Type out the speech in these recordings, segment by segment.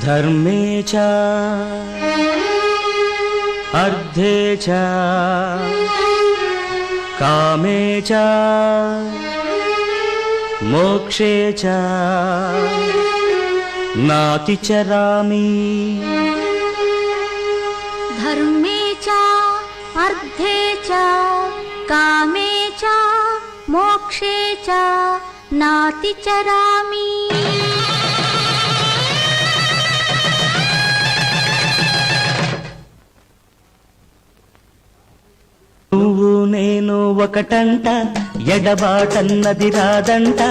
धर्मे च अर्धे च कामे च मोक्षे च नातिचरामि। धर्मे च अर्धे च कामे च मोक्षे च नातिचरामि। నువ్వు నేను ఒకటంట, ఎడబాటన్నది రాదంట,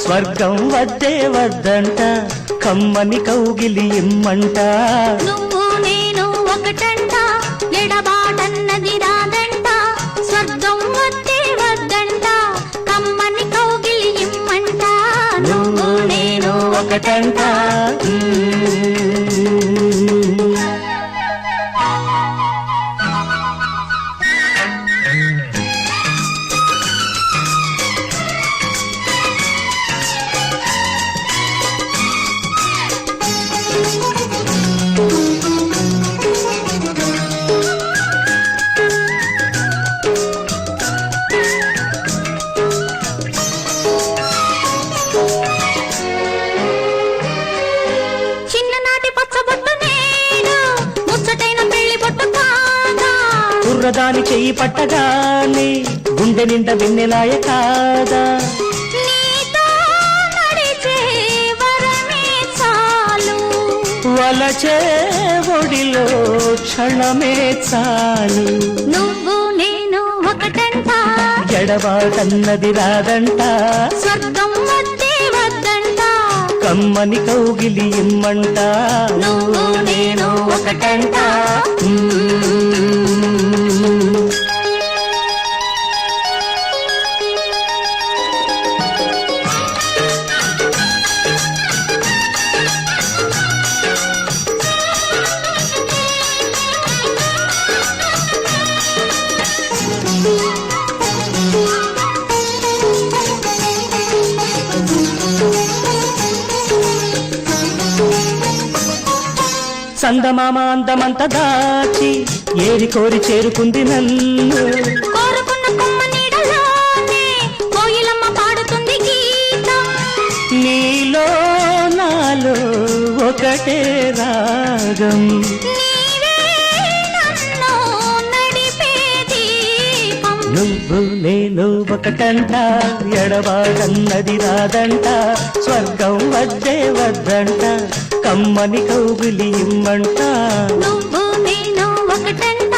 స్వర్గం వద్దే వద్దంట, కమ్మని కౌగిలి ఇమ్మంట. నువ్వు నేను ఒకటంట, ఎడబాటన్నది రాదంట, స్వర్గం వద్దే వద్దంట, కమ్మని కౌగిలి ఇమ్మంట. నువ్వు నేను ఒకటంట. కుర్రదాని చెయ్యి పట్టగానే గుండె నిండా వెన్నెలాయ కాదా. నీతో నడిచే వరమే చాలు, వలచే ఒడిలో క్షణమే చాలు. నువ్వు నేను ఒకటంట, ఎడబాటన్నది రాదంట, స్వర్గం వద్దే వద్దంట, కమ్మని కౌగిలి ఇమ్మంట. నువ్వు నేను ఒకటంట. సందమామ అందమంత దాచి ఏరి కోరి చేరుకుంది నన్ను. కోరుకున్న కొమ్మ నీడలోనే కోయిలమ్మ పాడుతుంది గీతం. నీలో నాలో ఒకటే రాగం, నీవే నన్ను నడిపే దీపం. నువ్వు నేను ఒకటంట, ఎడబాటన్నది రాదంట, స్వర్గం వద్దే వద్దంట, కమ్మని కౌగిలి ఇమ్మంట. నువ్వు నేను ఒకటంట,